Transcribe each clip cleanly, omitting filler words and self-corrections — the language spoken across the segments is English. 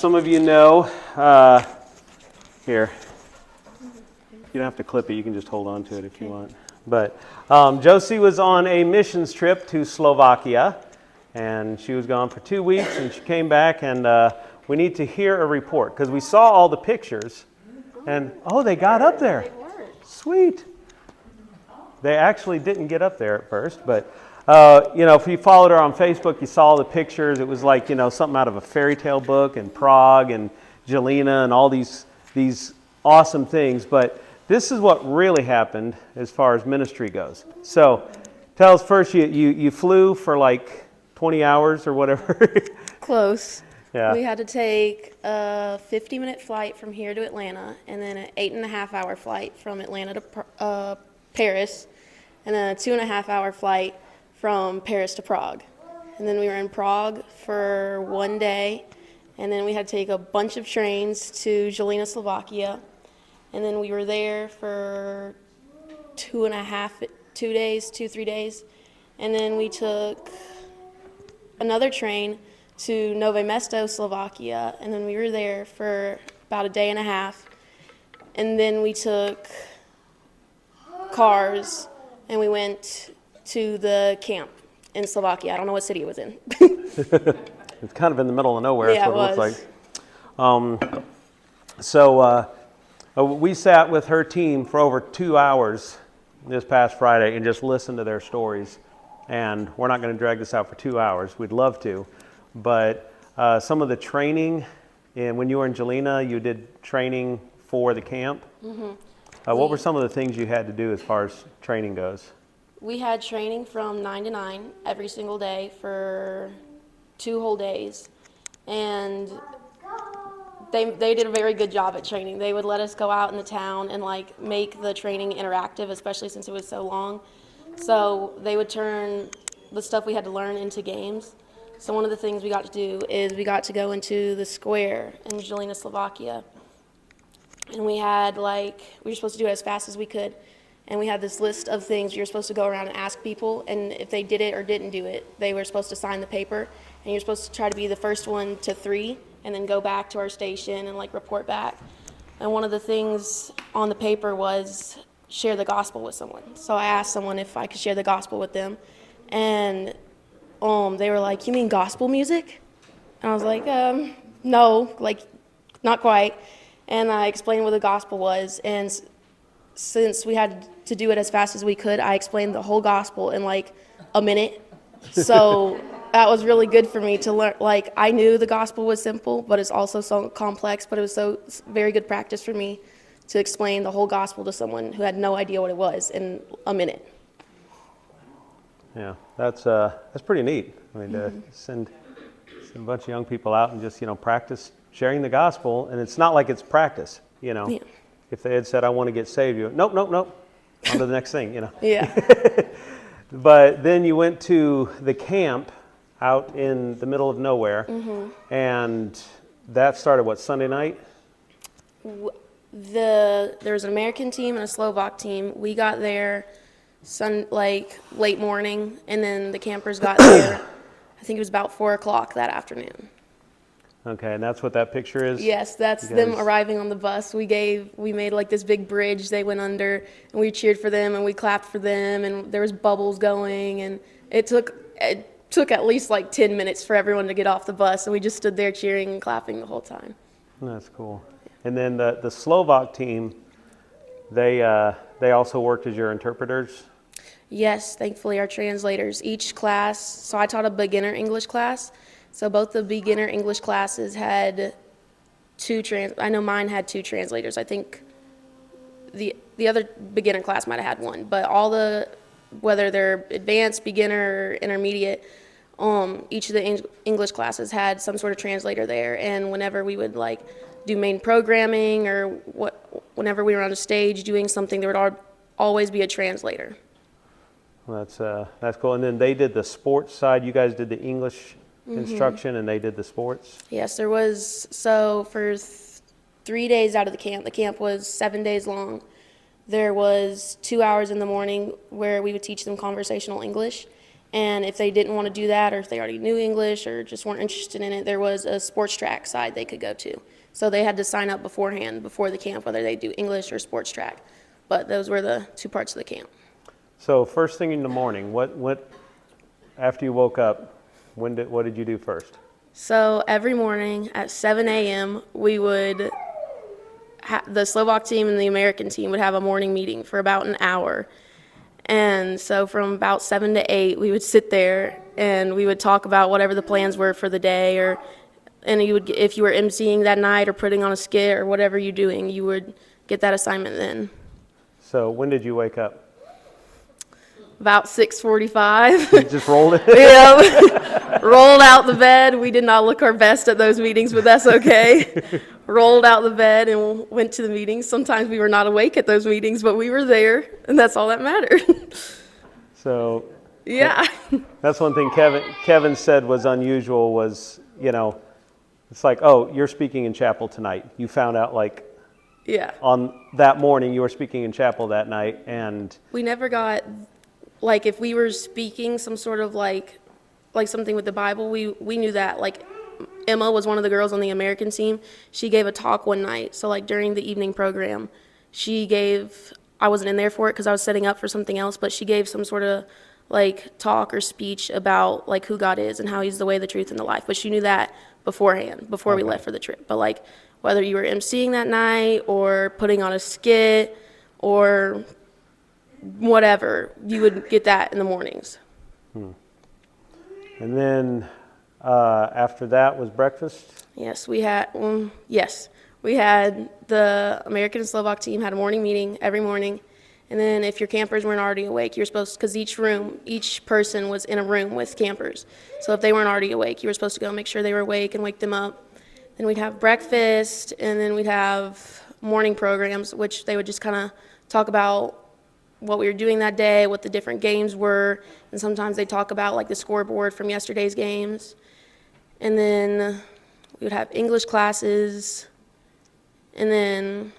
Some of you know, here, you don't have to clip it, you can just hold on to it if you want. But Josie was on a missions trip to Slovakia, and she was gone for 2 weeks, and she came back, and we need to hear a report, because we saw all the pictures, and they got up there. Sweet. They actually didn't get up there at first, but if you followed her on Facebook, you saw the pictures. It was like, something out of a fairy tale book, and Prague and Jelena and all these awesome things. But this is what really happened as far as ministry goes. So tell us first, you flew for like 20 hours or whatever. Close. Yeah. We had to take a 50-minute flight from here to Atlanta, and then an 8.5-hour flight from Atlanta to Paris, and then a 2.5-hour flight from Paris to Prague. And then we were in Prague for 1 day, and then we had to take a bunch of trains to Jelena, Slovakia, and then we were there for 3 days, and then we took another train to Nové Mesto, Slovakia, and then we were there for about a day and a half, and then we took cars and we went to the camp in Slovakia. I don't know what city it was in. It's kind of in the middle of nowhere. Yeah, that's what it looks like. So we sat with her team for over 2 hours this past Friday and just listened to their stories. And we're not going to drag this out for 2 hours. We'd love to. But some of the training, and when you were in Jelena, you did training for the camp. Mm-hmm. What were some of the things you had to do as far as training goes? We had training from 9 to 9 every single day for 2 whole days. And they did a very good job at training. They would let us go out in the town and make the training interactive, especially since it was so long. So they would turn the stuff we had to learn into games. So one of the things we got to do is we got to go into the square in Jelena, Slovakia. And we were supposed to do it as fast as we could. And we had this list of things you were supposed to go around and ask people. And if they did it or didn't do it, they were supposed to sign the paper. And you're supposed to try to be the first one to 3 and then go back to our station and report back. And one of the things on the paper was share the gospel with someone. So I asked someone if I could share the gospel with them. And they were like, "You mean gospel music?" And I was like, no, not quite. And I explained what the gospel was, and since we had to do it as fast as we could, I explained the whole gospel in a minute. So that was really good for me to learn. I knew the gospel was simple, but it's also so complex, but it was very good practice for me to explain the whole gospel to someone who had no idea what it was in a minute. Yeah, that's pretty neat. I mean, to send a bunch of young people out and just practice sharing the gospel, and it's not like it's practice. Yeah. If they had said, "I want to get saved," nope, on to the next thing. Yeah. But then you went to the camp out in the middle of nowhere, and that started Sunday night. There was an American team and a Slovak team. We got there late morning, and then the campers got there. I think it was about 4 o'clock that afternoon. Okay, and that's what that picture is? Yes, that's them arriving on the bus. We made this big bridge they went under, and we cheered for them and we clapped for them, and there was bubbles going, and it took at least 10 minutes for everyone to get off the bus, and we just stood there cheering and clapping the whole time. That's cool. And then the Slovak team, they also worked as your interpreters? Yes, thankfully our translators. Each class, so I taught a beginner English class, so both the beginner English classes had I know mine had 2 translators. I think the other beginner class might have had 1, but whether they're advanced, beginner, or intermediate, each of the English classes had some sort of translator there, and whenever we would do main programming or whenever we were on a stage doing something, there would always be a translator. Well, that's cool. And then they did the sports side. You guys did the English instruction, and they did the sports? Yes, there was. So for 3 days out of the camp was 7 days long. There was 2 hours in the morning where we would teach them conversational English, And if they didn't want to do that, or if they already knew English or just weren't interested in it, there was a sports track side they could go to. So they had to sign up beforehand, before the camp, whether they do English or sports track. But those were the 2 parts of the camp. So first thing in the morning, what after you woke up, what did you do first? So every morning at 7 a.m., we would, the Slovak team and the American team would have a morning meeting for about an hour. And so from about 7 to 8, we would sit there and we would talk about whatever the plans were for the day, and you would, if you were emceeing that night or putting on a skit or whatever you're doing, you would get that assignment then. So when did you wake up? About 6:45. You just rolled it? Yeah, rolled out the bed. We did not look our best at those meetings, but that's okay. Rolled out the bed and went to the meetings. Sometimes we were not awake at those meetings, but we were there, and that's all that mattered. So Yeah. that's one thing Kevin said was unusual was, it's like, oh, you're speaking in chapel tonight. You found out Yeah. on that morning you were speaking in chapel that night, and We never got, if we were speaking some sort of like something with the Bible, we knew that. Emma was one of the girls on the American team. She gave a talk one night. So during the evening program, I wasn't in there for it because I was setting up for something else, but she gave some sort of talk or speech about who God is and how he's the way, the truth, and the life. But she knew that beforehand, before we left for the trip. But whether you were emceeing that night or putting on a skit or whatever, you would get that in the mornings. And then after that was breakfast? Yes, we had the American and Slovak team had a morning meeting every morning. And then if your campers weren't already awake, you're supposed to, because each person was in a room with campers. So if they weren't already awake, you were supposed to go make sure they were awake and wake them up. Then we'd have breakfast, and then we'd have morning programs, which they would just kind of talk about what we were doing that day, what the different games were, and sometimes they talk about the scoreboard from yesterday's games. And then we would have English classes, and then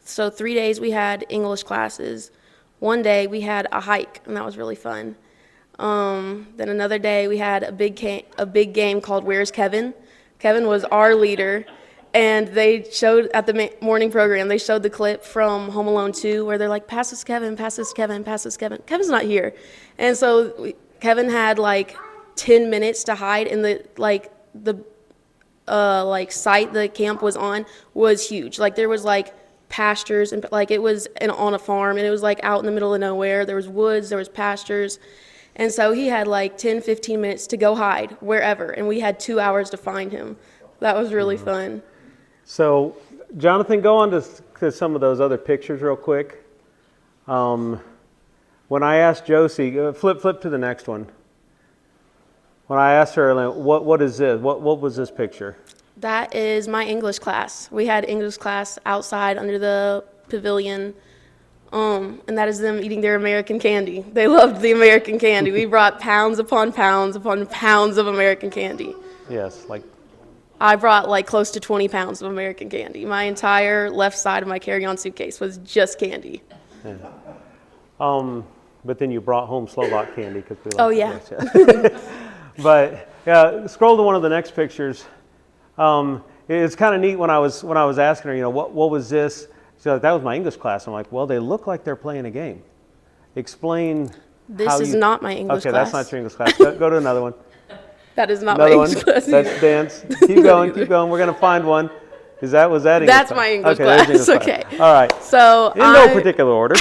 so 3 days we had English classes. One day we had a hike, and that was really fun. Then another day we had a big game called Where's Kevin? Kevin was our leader. And they showed at the morning program, they showed the clip from Home Alone 2 where they're like, pass us Kevin, pass us Kevin, pass us Kevin. Kevin's not here. And so Kevin had 10 minutes to hide in the site the camp was on was huge. There was pastures and it was on a farm, and it was out in the middle of nowhere. There was woods, there was pastures. And so he had 10, 15 minutes to go hide wherever, and we had 2 hours to find him. That was really fun. So, Jonathan, go on to some of those other pictures real quick. When I asked Josie, flip to the next one. When I asked her, what is this? What was this picture? That is my English class. We had English class outside under the pavilion, and that is them eating their American candy. They loved the American candy. We brought pounds upon pounds upon pounds of American candy. Yes, I brought close to 20 pounds of American candy. My entire left side of my carry-on suitcase was just candy. Yeah. But then you brought home Slovak candy because we like Oh, yeah. But yeah, scroll to one of the next pictures. It's kind of neat when I was asking her, what was this? She's like, that was my English class. I'm like, well, they look like they're playing a game. Explain. This is not my English class. Okay, that's not your English class. Go to another one. That is not Another my one. English class. That's dance. Keep going. We're gonna find one. Was that English That's class? my English Okay, there's class. English Okay. All right. So In no particular order.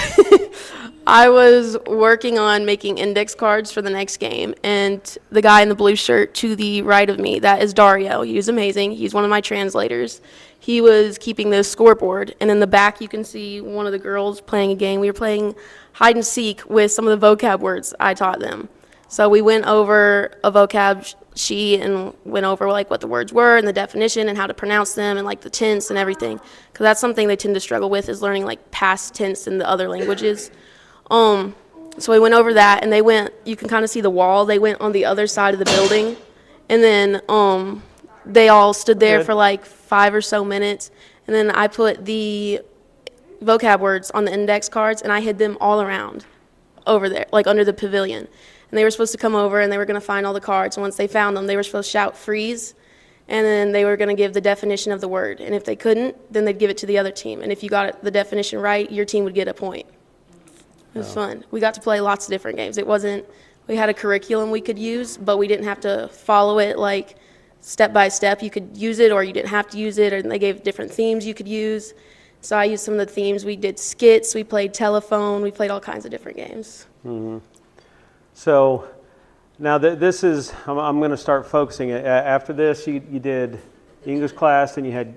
I was working on making index cards for the next game, and the guy in the blue shirt to the right of me, that is Dario. He was amazing. He's one of my translators. He was keeping the scoreboard, and in the back you can see one of the girls playing a game. We were playing hide and seek with some of the vocab words I taught them. So we went over a vocab sheet and went over what the words were and the definition and how to pronounce them and the tense and everything, because that's something they tend to struggle with, is learning past tense in the other languages. So we went over that, and you can kind of see the wall. They went on the other side of the building, and then they all stood there for 5 or so minutes, and then I put the vocab words on the index cards, and I hid them all around over there, under the pavilion. and they were supposed to come over and they were going to find all the cards. And once they found them, they were supposed to shout freeze, and then they were going to give the definition of the word. And if they couldn't, then they'd give it to the other team. And if you got the definition right, your team would get a point. It was fun. We got to play lots of different games. It wasn't, we had a curriculum we could use, but we didn't have to follow it like step by step. You could use it or you didn't have to use it, and they gave different themes you could use. So I used some of the themes. We did skits, we played telephone, we played all kinds of different games. So now this is, I'm going to start focusing. After this, you did English class, and you had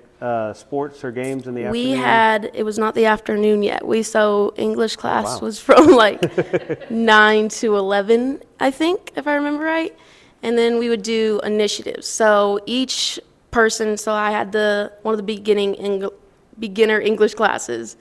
sports or games in the afternoon? It was not the afternoon yet. So English class was from like 9 to 11, I think, if I remember right. And then we would do initiatives. So each person, so I had one of the beginner English classes.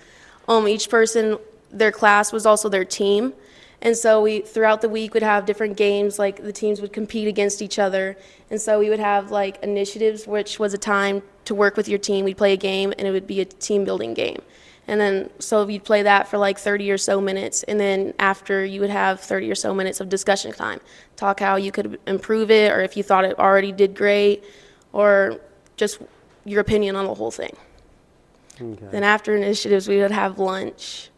Each person, their class was also their team. And so throughout the week, would have different games, like the teams would compete against each other. And so we would have like initiatives, which was a time to work with your team. We'd play a game, and it would be a team building game. And then, so you'd play that for like 30 or so minutes. And then after, you would have 30 or so minutes of discussion time. Talk how you could improve it, or if you thought it already did great, or just your opinion on the whole thing. Okay. Then after initiatives, we would have lunch.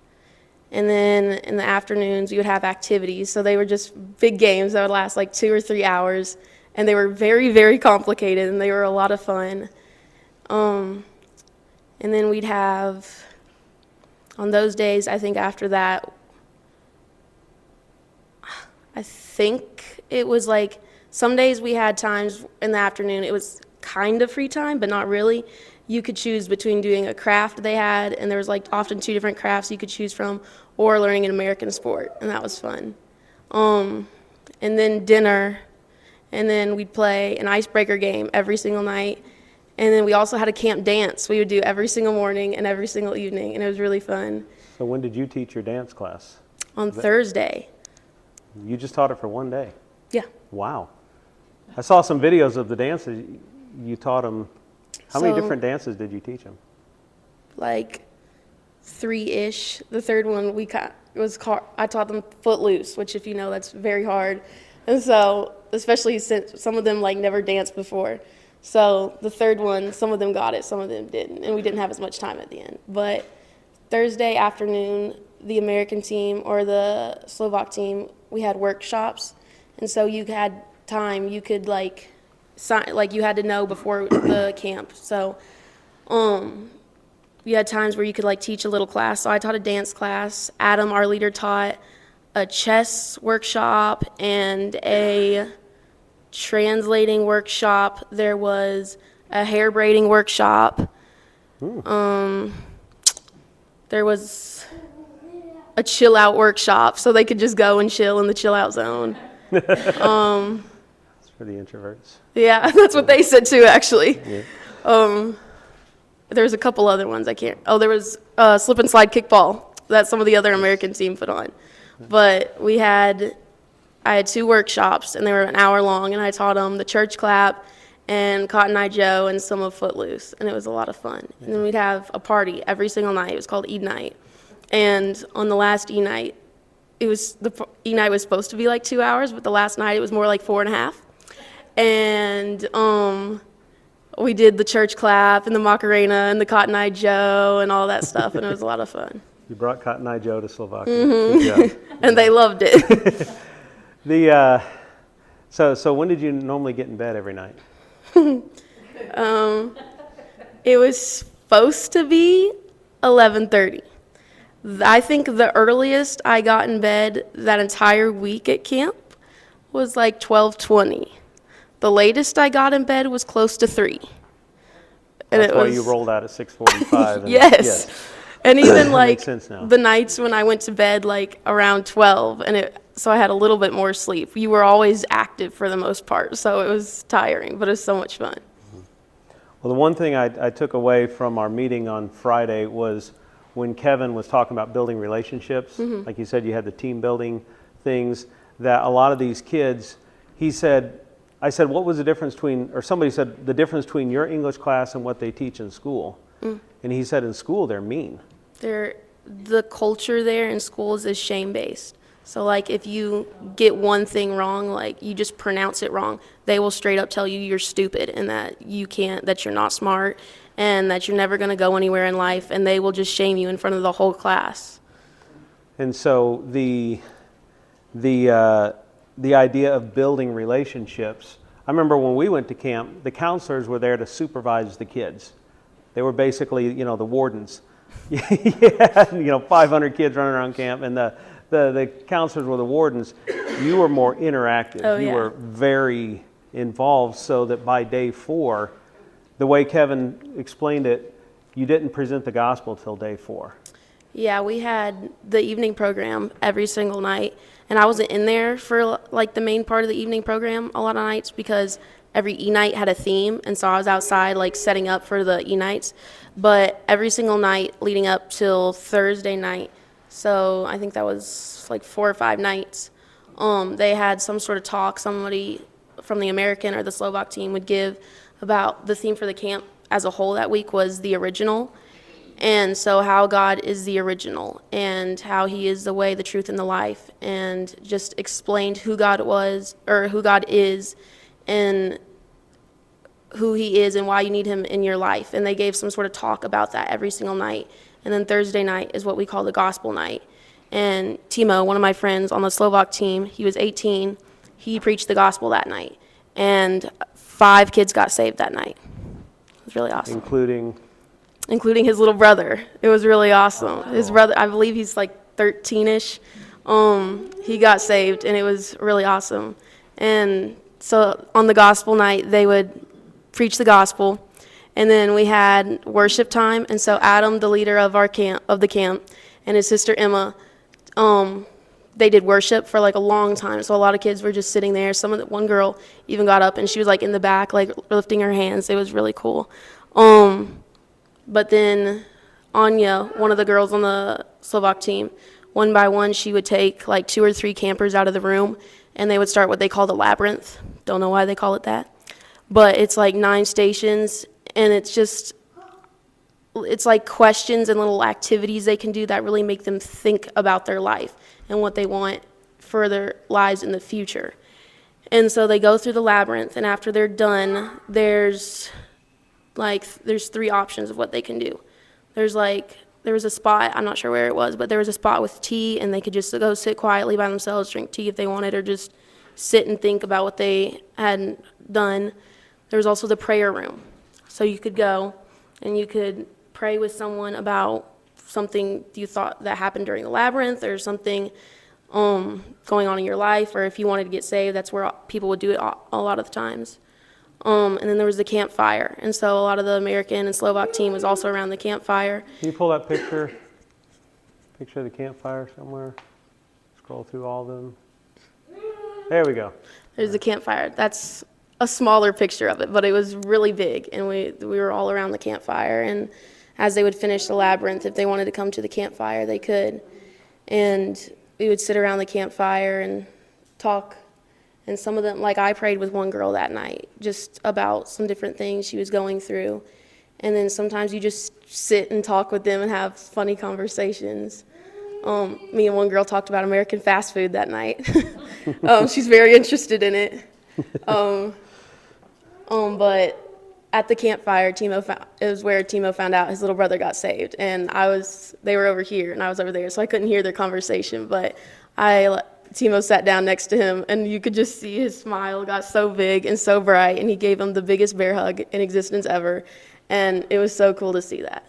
And then in the afternoons, we would have activities. So they were just big games that would last like 2 or 3 hours. And they were very, very complicated, and they were a lot of fun. And then we'd have, on those days, I think after that, I think it was like, some days we had times in the afternoon, it was kind of free time, but not really. You could choose between doing a craft they had, and there was like often 2 different crafts you could choose from, or learning an American sport, and that was fun. And then dinner, and then we'd play an icebreaker game every single night. And then we also had a camp dance we would do every single morning and every single evening, and it was really fun. So when did you teach your dance class? On Thursday. You just taught it for one day? Yeah. Wow. I saw some videos of the dances. You taught them. How many different dances did you teach them? Like 3-ish. The third one I taught them Footloose, which, if you know, that's very hard. And so, especially since some of them like never danced before. So the third one, some of them got it, some of them didn't, and we didn't have as much time at the end. But Thursday afternoon, the American team or the Slovak team, we had workshops, and so you had time. You could you had to know before the camp. So you had times where you could teach a little class. So I taught a dance class. Adam, our leader, taught a chess workshop and a translating workshop. There was a hair braiding workshop. There was a chill out workshop, so they could just go and chill in the chill out zone. That's for the introverts. Yeah, that's what they said too, actually. Yeah. There's a couple other ones I can't. Oh, there was slip and slide kickball that some of the other American team put on. But I had 2 workshops, and they were an hour long, and I taught them the church clap and Cotton Eye Joe and some of Footloose, and it was a lot of fun. And then we'd have a party every single night. It was called E-Night. And on the last E-Night, E-Night was supposed to be 2 hours, but the last night it was more like 4.5. And we did the church clap and the Macarena and the Cotton Eye Joe and all that stuff, and it was a lot of fun. You brought Cotton Eye Joe to Slovakia. Mm-hmm. Good job. And they loved it. So when did you normally get in bed every night? It was supposed to be 11:30. I think the earliest I got in bed that entire week at camp was 12:20. The latest I got in bed was close to 3. And That's why you rolled out at 6:45. Yes. And even the nights when I went to bed around 12, so I had a little bit more sleep. You were always active for the most part, so it was tiring, but it was so much fun. Well, the one thing I took away from our meeting on Friday was when Kevin was talking about building relationships. Mm-hmm. Like you said, you had the team building things, that a lot of these kids, I said, what was the difference somebody said, the difference between your English class and what they teach in school? Mm. And he said, in school, they're mean. The culture there in schools is shame-based. So like if you get one thing wrong, like you just pronounce it wrong, they will straight up tell you you're stupid and that you can't, that you're not smart and that you're never going to go anywhere in life, and they will just shame you in front of the whole class. And so the idea of building relationships. I remember when we went to camp, the counselors were there to supervise the kids. They were basically, the wardens. Yeah, 500 kids running around camp, and the counselors were the wardens. You were more interactive. Oh, you yeah. were very involved, so that by day 4, the way Kevin explained it, you didn't present the gospel till day 4. Yeah, we had the evening program every single night, and I wasn't in there for like the main part of the evening program a lot of nights because every E-night had a theme, and so I was outside like setting up for the E-nights. But every single night leading up till Thursday night, so I think that was like 4 or 5 nights, they had some sort of talk. Somebody from the American or the Slovak team would give about the theme for the camp as a whole that week was the original. And so how God is the original and how he is the way, the truth, and the life, and just explained who God was, or who God is, and who he is and why you need him in your life. And they gave some sort of talk about that every single night. And then Thursday night is what we call the gospel night. And Timo, one of my friends on the Slovak team, he was 18. He preached the gospel that night. And 5 kids got saved that night. It was really awesome. Including his little brother. It was really awesome. His brother, I believe he's like 13-ish. He got saved, and it was really awesome. And so on the gospel night, they would preach the gospel, and then we had worship time. And so Adam, the leader of our camp, and his sister Emma, they did worship for like a long time. So a lot of kids were just sitting there. One girl even got up, and she was like in the back, like lifting her hands. It was really cool. But then Anya, one of the girls on the Slovak team, one by one, she would take like 2 or 3 campers out of the room, and they would start what they call the labyrinth. Don't know why they call it that. But it's like 9 stations, and it's like questions and little activities they can do that really make them think about their life and what they want for their lives in the future. And so they go through the labyrinth, and after they're done, there's 3 options of what they can do. There was a spot, I'm not sure where it was, but there was a spot with tea, and they could just go sit quietly by themselves, drink tea if they wanted, or just sit and think about what they had done. There was also the prayer room. So you could go and you could pray with someone about something you thought that happened during the labyrinth, or something going on in your life, or if you wanted to get saved, that's where people would do it a lot of the times. And then there was the campfire, and so a lot of the American and Slovak team was also around the campfire. Can you pull that picture of the campfire somewhere? Scroll through all of them. There we go. There's the campfire. That's a smaller picture of it, but it was really big, and we were all around the campfire. And as they would finish the labyrinth, if they wanted to come to the campfire, they could. And we would sit around the campfire and talk. And some of them, like I prayed with one girl that night, just about some different things she was going through. And then sometimes you just sit and talk with them and have funny conversations. Me and one girl talked about American fast food that night. She's very interested in it. But at the campfire, it was where Timo found out his little brother got saved. And they were over here and I was over there, so I couldn't hear their conversation. But Timo sat down next to him, and you could just see his smile got so big and so bright, and he gave him the biggest bear hug in existence ever. And it was so cool to see that.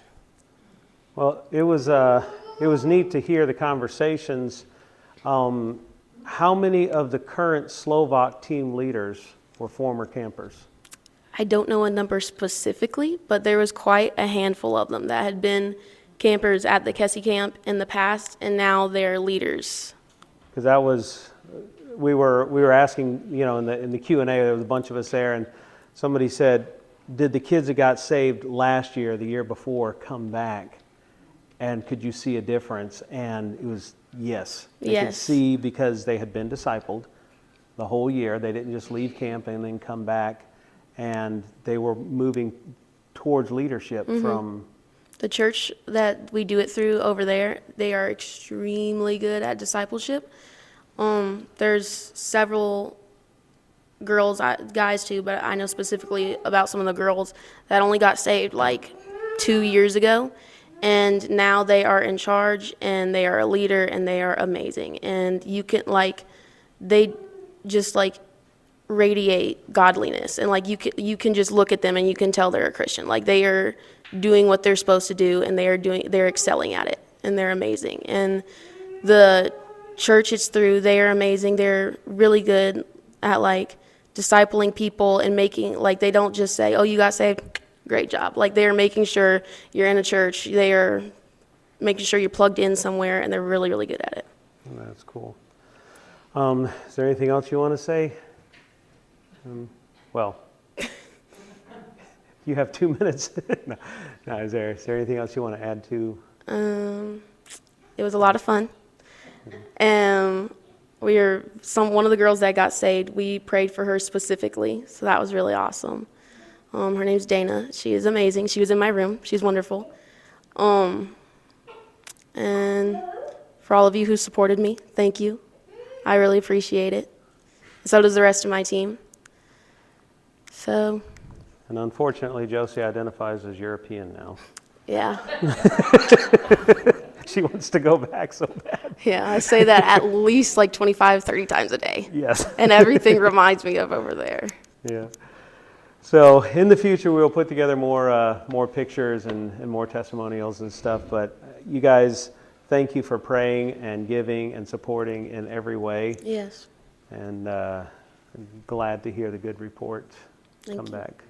Well, it was neat to hear the conversations. How many of the current Slovak team leaders were former campers? I don't know a number specifically, but there was quite a handful of them that had been campers at the Kessie camp in the past, and now they're leaders. Because we were asking, in the Q&A, there was a bunch of us there, and somebody said, did the kids that got saved last year, the year before, come back? And could you see a difference? And it was yes. They could see, because they had been discipled the whole year. They didn't just leave camp and then come back, and they were moving towards leadership from the church that we do it through over there. They are extremely good at discipleship. There's several guys too, but I know specifically about some of the girls that only got saved like 2 years ago, and now they are in charge and they are a leader and they are amazing. And you can they just radiate godliness, and you can just look at them and you can tell they're a Christian. Like they are doing what they're supposed to do, and they're excelling at it, and they're amazing. And the church it's through, they are amazing. They're really good at discipling people and making they don't just say, "Oh, you got saved, great job." Like they are making sure you're in a church. They are making sure you're plugged in somewhere, and they're really, really good at it. That's cool. Is there anything else you want to say? Well, you have 2 minutes. No, is there anything else you want to add to? It was a lot of fun. One of the girls that got saved, we prayed for her specifically, so that was really awesome. Her name's Dana. She is amazing. She was in my room. She's wonderful. And for all of you who supported me, thank you. I really appreciate it. So does the rest of my team. So. And unfortunately, Josie identifies as European now. Yeah. She wants to go back so bad. Yeah, I say that at least 25, 30 times a day. Yes. And everything reminds me of over there. Yeah. So in the future, we'll put together more pictures and more testimonials and stuff. But you guys, thank you for praying and giving and supporting in every way. Yes. And I'm glad to hear the good report come you. back.